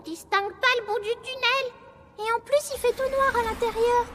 distingue pas le bout du tunnel. Et en plus, il fait tout noir à l'intérieur.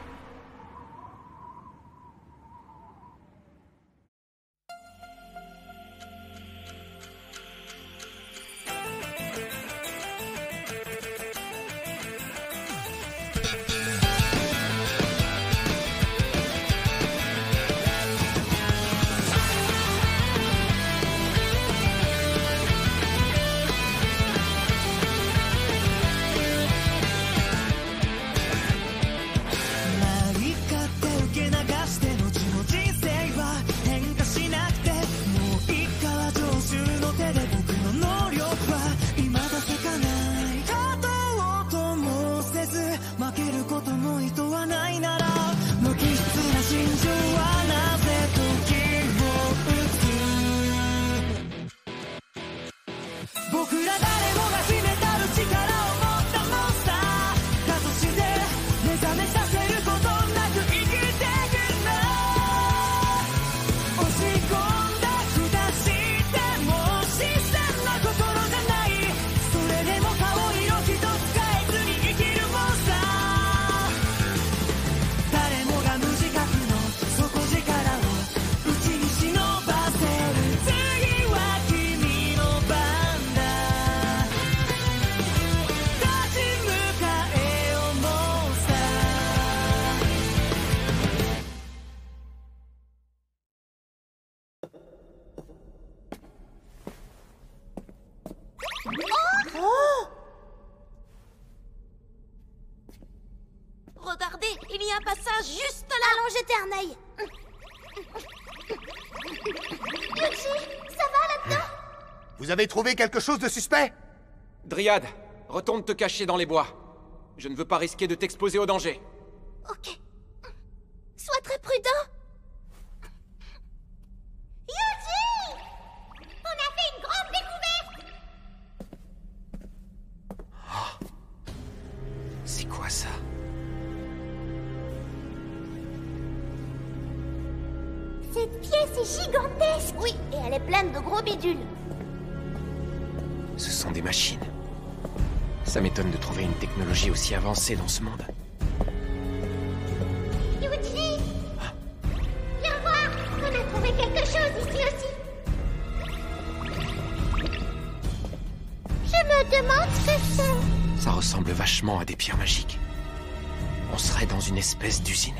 Regardez, il y a un passage juste là. Allons jeter un œil. Yuji, ça va là-dedans? Vous avez trouvé quelque chose de suspect? Dryad, retourne te cacher dans les bois. Je ne veux pas risquer de t'exposer au danger. Ok. Sois très prudent. Yuji! On a fait une grande découverte! Oh. C'est quoi ça? Cette pièce est gigantesque! Oui, et elle est pleine de gros bidules. Ce sont des machines. Ça m'étonne de trouver une technologie aussi avancée dans ce monde. Yuji! Viens voir! On a trouvé quelque chose ici aussi! Je me demande ce que c'est. Ça ressemble vachement à des pierres magiques. On serait dans une espèce d'usine.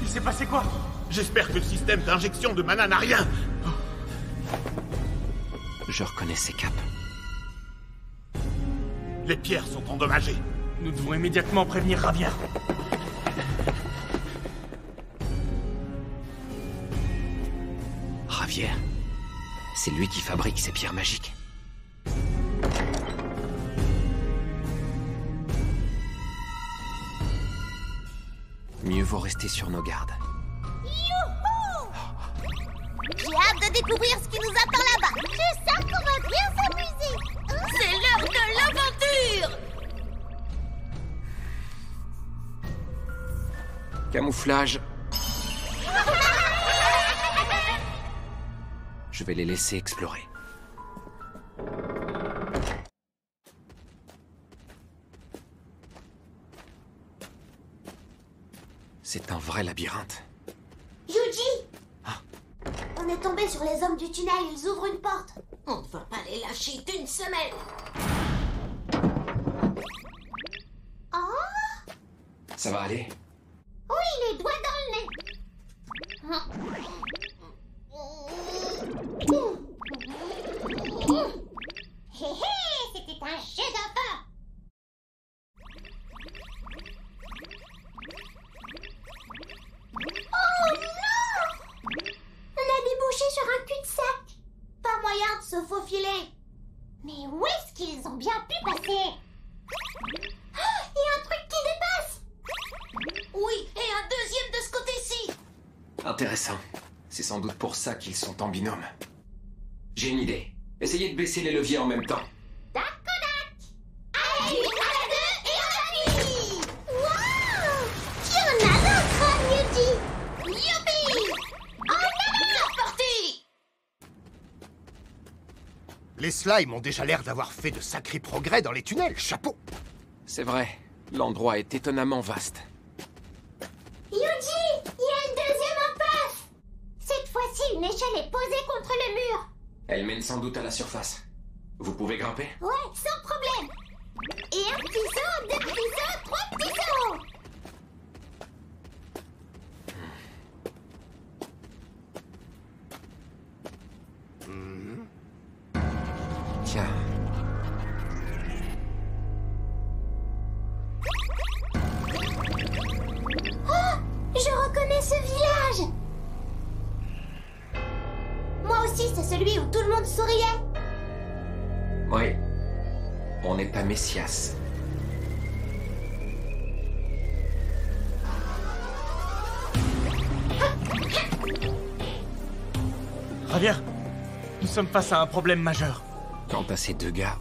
Il s'est passé quoi? J'espère que le système d'injection de mana n'a rien. Je reconnais ces capes. Les pierres sont endommagées. Nous devons immédiatement prévenir Ravia. Javier, c'est lui qui fabrique ces pierres magiques. Mieux vaut rester sur nos gardes. Youhou! J'ai hâte de découvrir ce qui nous attend là-bas. Je sens qu'on va bien s'amuser. C'est l'heure de l'aventure! Camouflage. Je vais les laisser explorer. C'est un vrai labyrinthe. Yuji! Ah. On est tombé sur les hommes du tunnel, ils ouvrent une porte. On ne va pas les lâcher d'une semaine. Oh! Ça va aller? Oui, les doigts dans le nez. Hé hé, c'était un jet d'enfant. Oh non! On a débouché sur un cul-de-sac. Pas moyen de se faufiler. Mais où est-ce qu'ils ont bien pu passer? Ah, il y a un truc qui dépasse. Oui, et un deuxième de ce côté-ci. Intéressant. C'est sans doute pour ça qu'ils sont en binôme. J'ai une idée. Essayez de baisser les leviers en même temps. Dakodak! À la une, à la deux et à la nuit! Waouh! Tu en as l'autre, Yuji! Youpi! En avant! C'est parti! Les slimes ont déjà l'air d'avoir fait de sacrés progrès dans les tunnels, chapeau. C'est vrai, l'endroit est étonnamment vaste. Yuji, il y a une deuxième impasse. Cette fois-ci, une échelle est posée contre le mur. Elle mène sans doute à la surface. Vous pouvez grimper? Ouais, sans problème. Et un petit saut, deux petits sauts, trois petits sauts. Tiens. Oh, je reconnais ce village. Moi aussi, c'est celui où tout le monde souriait. Oui. On est à Messias. Javier, nous sommes face à un problème majeur. Quant à ces deux gars...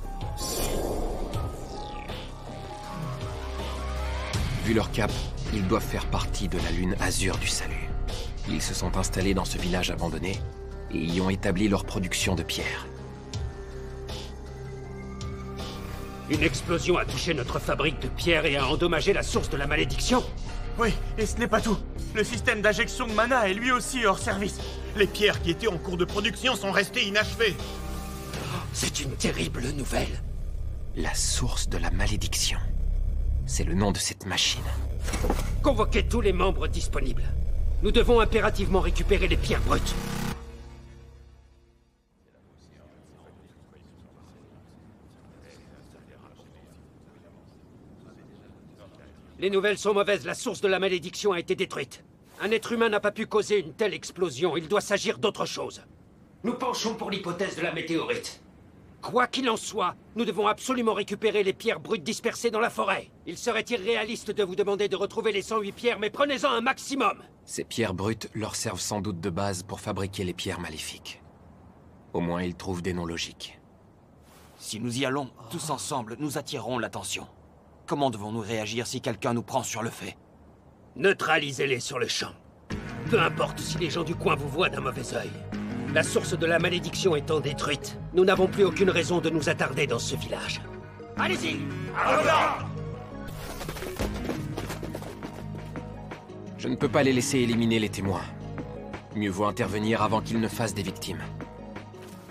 Vu leur cap, ils doivent faire partie de la lune azur du salut. Ils se sont installés dans ce village abandonné et y ont établi leur production de pierre. Une explosion a touché notre fabrique de pierre et a endommagé la source de la malédiction. Oui, et ce n'est pas tout. Le système d'injection de mana est lui aussi hors service. Les pierres qui étaient en cours de production sont restées inachevées. C'est une terrible nouvelle. La source de la malédiction. C'est le nom de cette machine. Convoquez tous les membres disponibles. Nous devons impérativement récupérer les pierres brutes. Les nouvelles sont mauvaises, la source de la malédiction a été détruite. Un être humain n'a pas pu causer une telle explosion, il doit s'agir d'autre chose. Nous penchons pour l'hypothèse de la météorite. Quoi qu'il en soit, nous devons absolument récupérer les pierres brutes dispersées dans la forêt. Il serait irréaliste de vous demander de retrouver les 108 pierres, mais prenez-en un maximum. Ces pierres brutes leur servent sans doute de base pour fabriquer les pierres maléfiques. Au moins, ils trouvent des noms logiques. Si nous y allons, tous ensemble, nous attirerons l'attention. Comment devons-nous réagir si quelqu'un nous prend sur le fait? Neutralisez-les sur le champ. Peu importe si les gens du coin vous voient d'un mauvais œil. La source de la malédiction étant détruite, nous n'avons plus aucune raison de nous attarder dans ce village. Allez-y! Je ne peux pas les laisser éliminer les témoins. Mieux vaut intervenir avant qu'ils ne fassent des victimes.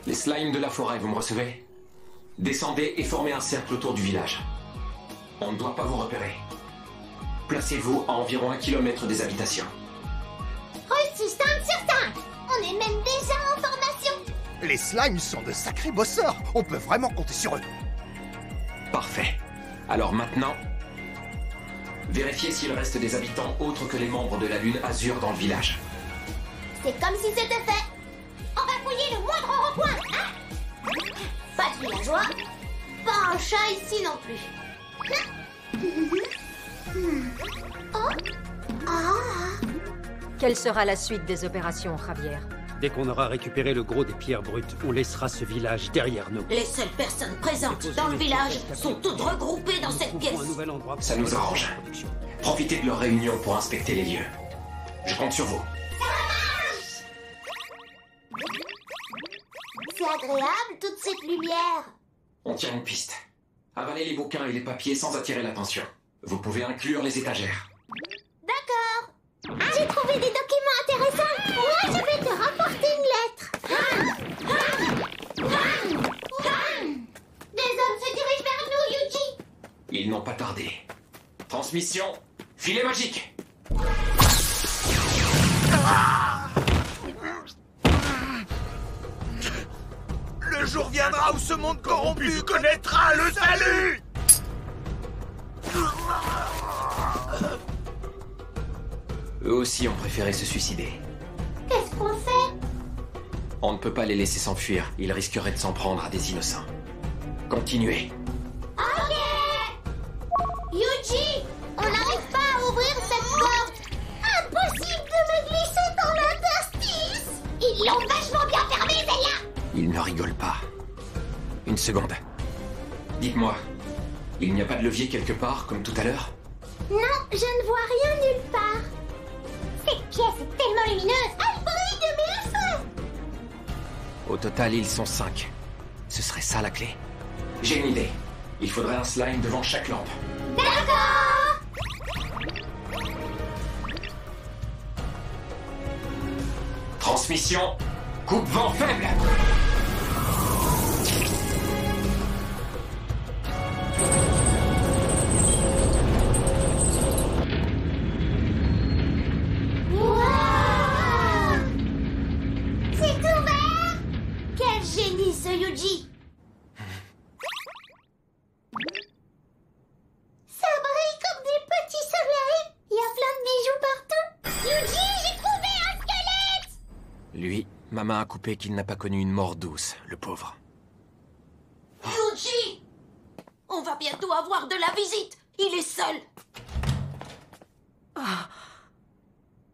Les slimes de la forêt, vous me recevez? Descendez et formez un cercle autour du village. On ne doit pas vous repérer. Placez-vous à environ 1 kilomètre des habitations. Reçu 5 sur 5. On est même déjà en formation. Les slimes sont de sacrés bosseurs. On peut vraiment compter sur eux. Parfait. Alors maintenant, vérifiez s'il reste des habitants autres que les membres de la Lune Azur dans le village. C'est comme si c'était fait. On va fouiller le moindre recoin, hein? Pas de villageois. Pas un chat ici non plus. Oh. Ah. Quelle sera la suite des opérations, Javier? Dès qu'on aura récupéré le gros des pierres brutes, on laissera ce village derrière nous. Les seules personnes présentes dans le village sont toutes regroupées dans cette pièce. Ça nous arrange. Profitez de leur réunion pour inspecter les lieux. Je compte sur vous. C'est agréable, toute cette lumière. On tient une piste. Avalez les bouquins et les papiers sans attirer l'attention. Vous pouvez inclure les étagères. D'accord. J'ai trouvé des documents intéressants. Moi, je vais te rapporter une lettre. Des hommes se dirigent vers nous, Yuji. Ils n'ont pas tardé. Transmission. Filet magique. Le jour viendra où ce monde corrompu connaîtra le salut! Eux aussi ont préféré se suicider. Qu'est-ce qu'on fait? On ne peut pas les laisser s'enfuir. Ils risqueraient de s'en prendre à des innocents. Continuez. Ok. Yuji, on n'arrive pas à ouvrir cette porte. Impossible de me glisser dans l'interstice. Ils l'ont vachement bien fermée, celle-là. Ils ne rigolent pas. Une seconde. Dites-moi, il n'y a pas de levier quelque part, comme tout à l'heure? Non, je ne vois rien nulle part. Cette pièce est tellement lumineuse, elle brille de mille feux. Au total, ils sont 5. Ce serait ça la clé? J'ai une idée. Il faudrait un slime devant chaque lampe. D'accord! Transmission. Coupe-vent faible. Wow! C'est ouvert! Quel génie ce Yuji! Ça brille comme des petits soleils! Il y a plein de bijoux partout! Yuji, j'ai trouvé un squelette! Lui, ma main a coupé qu'il n'a pas connu une mort douce, le pauvre. Yuji! On va bientôt avoir de la visite. Il est seul.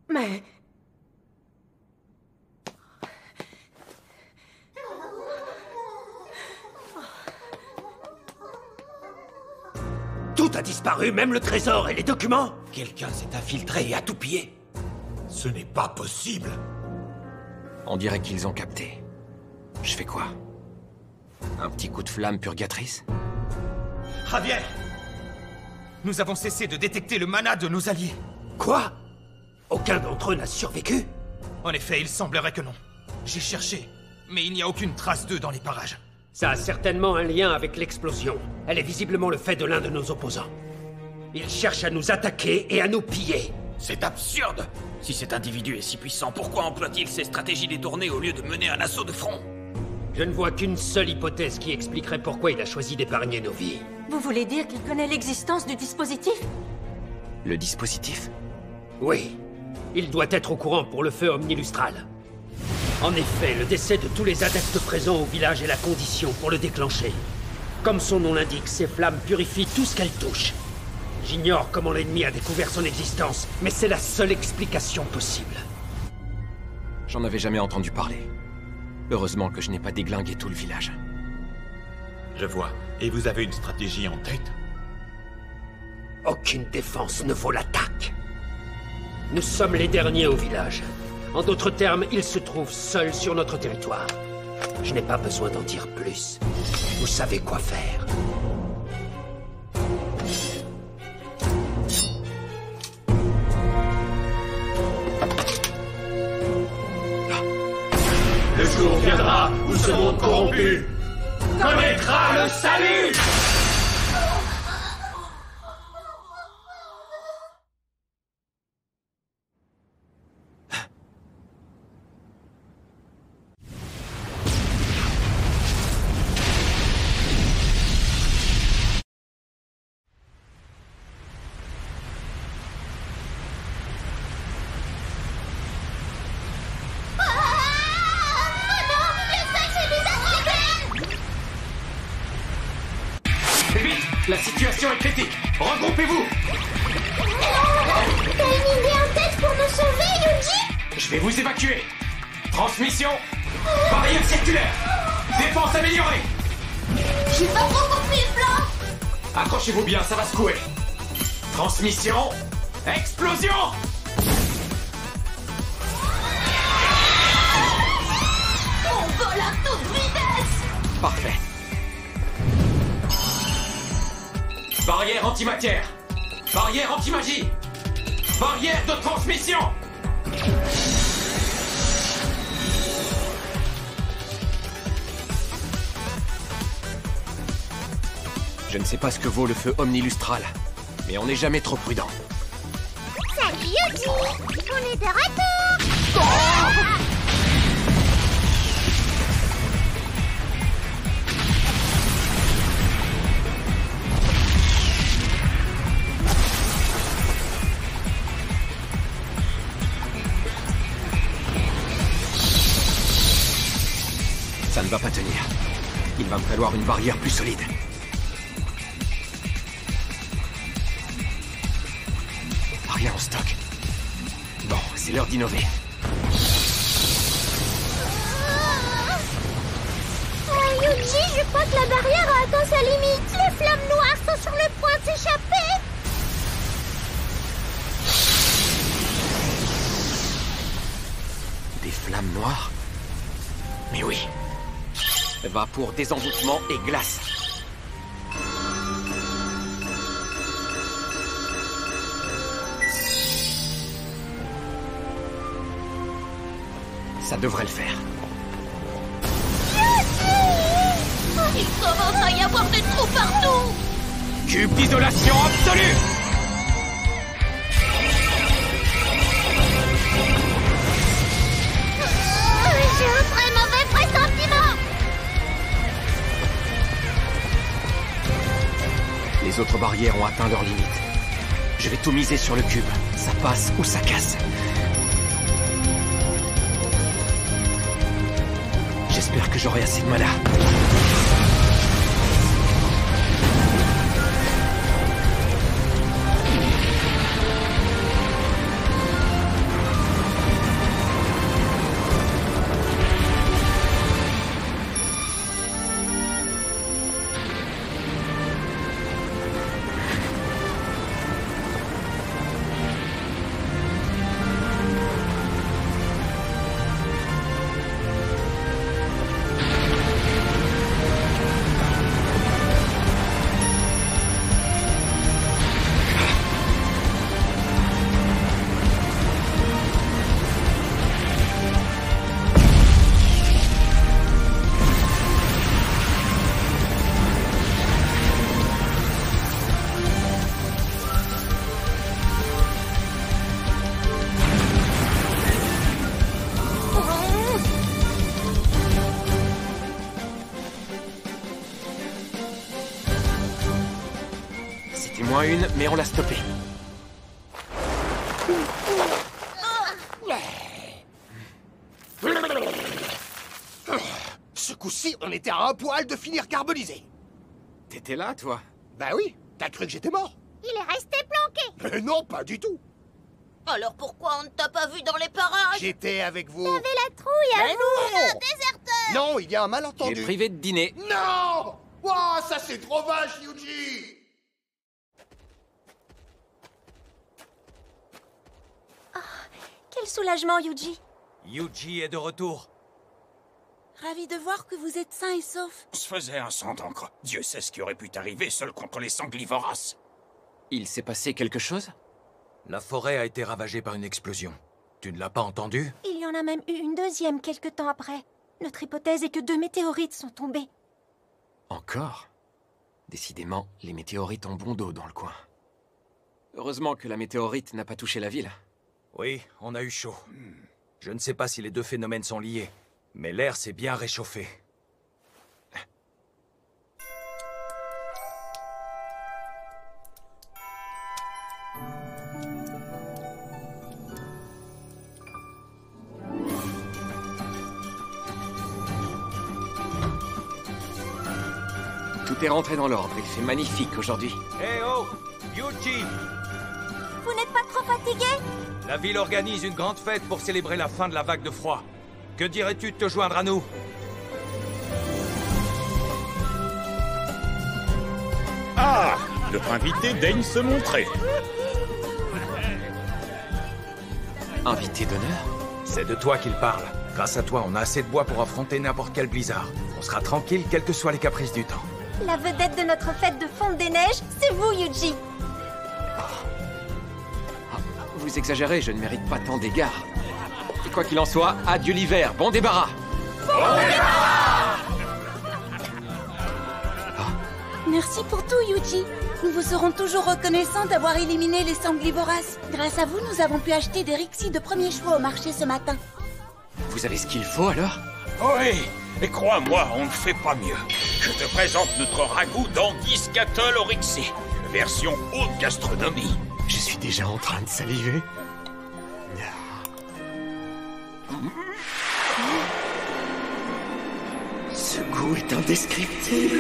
Mais... Tout a disparu, même le trésor et les documents. Quelqu'un s'est infiltré et a tout pillé. Ce n'est pas possible. On dirait qu'ils ont capté. Je fais quoi? Un petit coup de flamme purgatrice? Javier! Nous avons cessé de détecter le mana de nos alliés. Quoi? Aucun d'entre eux n'a survécu? En effet, il semblerait que non. J'ai cherché, mais il n'y a aucune trace d'eux dans les parages. Ça a certainement un lien avec l'explosion. Elle est visiblement le fait de l'un de nos opposants. Il cherche à nous attaquer et à nous piller. C'est absurde! Si cet individu est si puissant, pourquoi emploie-t-il ces stratégies détournées au lieu de mener un assaut de front? Je ne vois qu'une seule hypothèse qui expliquerait pourquoi il a choisi d'épargner nos vies. Vous voulez dire qu'il connaît l'existence du dispositif? Le dispositif? Oui. Il doit être au courant pour le feu omnilustral. En effet, le décès de tous les adeptes présents au village est la condition pour le déclencher. Comme son nom l'indique, ces flammes purifient tout ce qu'elles touchent. J'ignore comment l'ennemi a découvert son existence, mais c'est la seule explication possible. J'en avais jamais entendu parler. Heureusement que je n'ai pas déglingué tout le village. Je vois. Et vous avez une stratégie en tête? Aucune défense ne vaut l'attaque. Nous sommes les derniers au village. En d'autres termes, il se trouve seul sur notre territoire. Je n'ai pas besoin d'en dire plus. Vous savez quoi faire. Le jour viendra où ce monde corrompu connaîtra le salut! La situation est critique. Regroupez-vous. T'as une idée en tête pour nous sauver, Yuji? Je vais vous évacuer. Transmission. Barrière circulaire. Défense améliorée. J'ai pas trop compris le plan. Accrochez-vous bien, ça va secouer. Transmission. Explosion. On vole à toute vitesse. Parfait. Barrière antimatière. Barrière anti-magie. Barrière de transmission. Je ne sais pas ce que vaut le feu omnilustral, mais on n'est jamais trop prudent. Salut Yuji! On est de retour! Ça ne va pas tenir. Il va me falloir une barrière plus solide. Rien en stock. Bon, c'est l'heure d'innover. Oh Yuji, je crois que la barrière a atteint sa limite. Les flammes noires sont sur le point de s'échapper. Des flammes noires? Mais oui. va pour désenvoûtement et glace. Ça devrait le faire. Il commence à y avoir des trous partout. Cube d'isolation absolue. J'ai un très mauvais pressentiment. Les autres barrières ont atteint leurs limites. Je vais tout miser sur le cube. Ça passe ou ça casse. J'espère que j'aurai assez de mana. Moins une, mais on l'a stoppé. Ce coup-ci, on était à un poil de finir carbonisé. T'étais là, toi? Bah oui, t'as cru que j'étais mort? Il est resté planqué. Mais non, pas du tout. Alors pourquoi on ne t'a pas vu dans les parages? J'étais avec vous. T'avais la trouille à Mais vous. non! Déserteur. Non, il y a un malentendu. J'ai privé de dîner. Non! Ouah, ça c'est trop vache, Yuji! Quel soulagement, Yuji. Yuji est de retour. Ravi de voir que vous êtes sain et sauf. On se faisait un sang d'encre. Dieu sait ce qui aurait pu t'arriver seul contre les sangliers voraces. Il s'est passé quelque chose? La forêt a été ravagée par une explosion. Tu ne l'as pas entendu? Il y en a même eu une deuxième quelque temps après. Notre hypothèse est que 2 météorites sont tombés. Encore? Décidément, les météorites ont bon dos dans le coin. Heureusement que la météorite n'a pas touché la ville. Oui, on a eu chaud. Je ne sais pas si les deux phénomènes sont liés, mais l'air s'est bien réchauffé. Tout est rentré dans l'ordre, il fait magnifique aujourd'hui. Eh oh! Yuji! Vous n'êtes pas trop fatigué? La ville organise une grande fête pour célébrer la fin de la vague de froid. Que dirais-tu de te joindre à nous? Ah! Notre invité daigne se montrer. Invité d'honneur? C'est de toi qu'il parle. Grâce à toi, on a assez de bois pour affronter n'importe quel blizzard. On sera tranquille, quels que soient les caprices du temps. La vedette de notre fête de fonte des neiges, c'est vous, Yuji. Vous exagérez, je ne mérite pas tant d'égards. Et quoi qu'il en soit, adieu l'hiver, bon débarras! Merci pour tout, Yuji. Nous vous serons toujours reconnaissants d'avoir éliminé les sangliers voraces. Grâce à vous, nous avons pu acheter des rixis de premier choix au marché ce matin. Vous avez ce qu'il faut alors? Oui, et crois-moi, on ne fait pas mieux. Je te présente notre ragoût d'anguille scatole orixé, version haute gastronomie. Je suis déjà en train de saliver. Ce goût est indescriptible.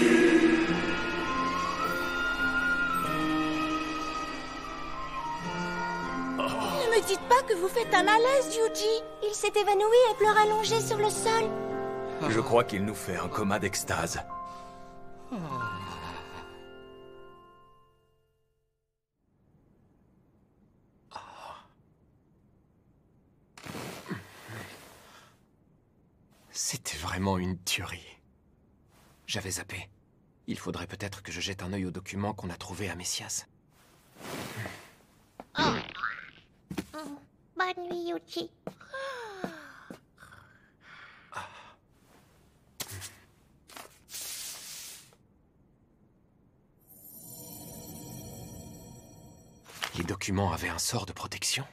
Ne me dites pas que vous faites un malaise, Yuji. Il s'est évanoui et pleure allongé sur le sol. Je crois qu'il nous fait un coma d'extase. C'était vraiment une tuerie. J'avais zappé. Il faudrait peut-être que je jette un œil aux documents qu'on a trouvés à Messias. Bonne nuit, Yuji. Les documents avaient un sort de protection.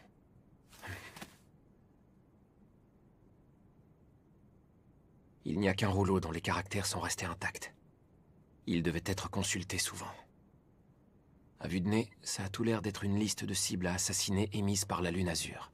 Il n'y a qu'un rouleau dont les caractères sont restés intacts. Il devait être consulté souvent. À vue de nez, ça a tout l'air d'être une liste de cibles à assassiner émise par la Lune Azure.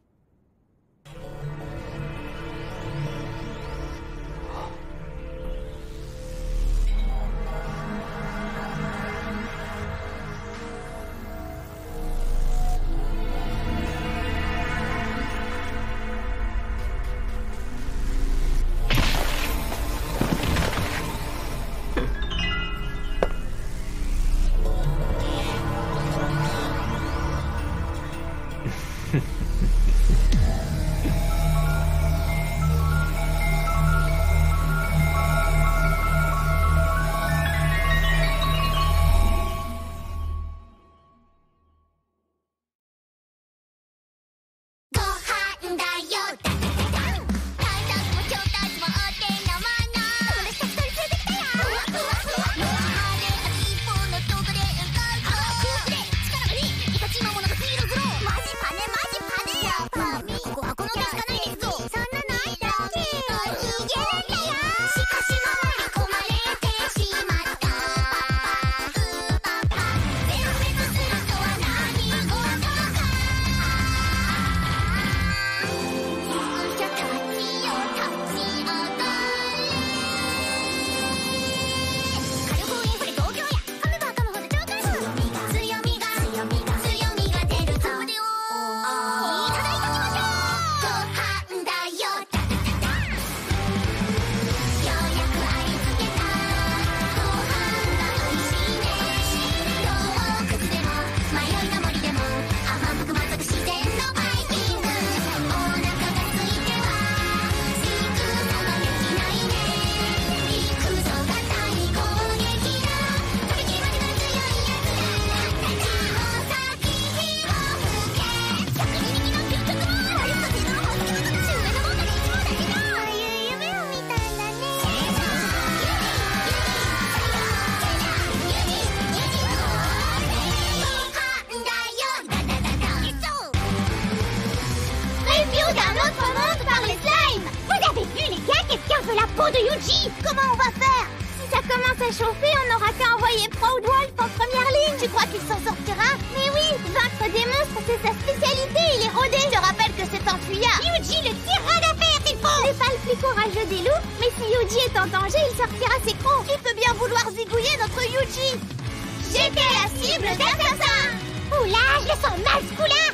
de Yuji! Comment on va faire? Si ça commence à chauffer, on n'aura qu'à envoyer Proudwolf en première ligne. Tu crois qu'il s'en sortira? Mais oui, vaincre des monstres, c'est sa spécialité. Il est rodé. Je te rappelle que c'est un fuyard. Yuji le tirera d'affaire, Tifo! C'est pas le plus courageux des loups, mais si Yuji est en danger, il sortira ses crocs. Il peut bien vouloir zigouiller notre Yuji. J'étais la cible d'assassins! Oula, je le sens masculin!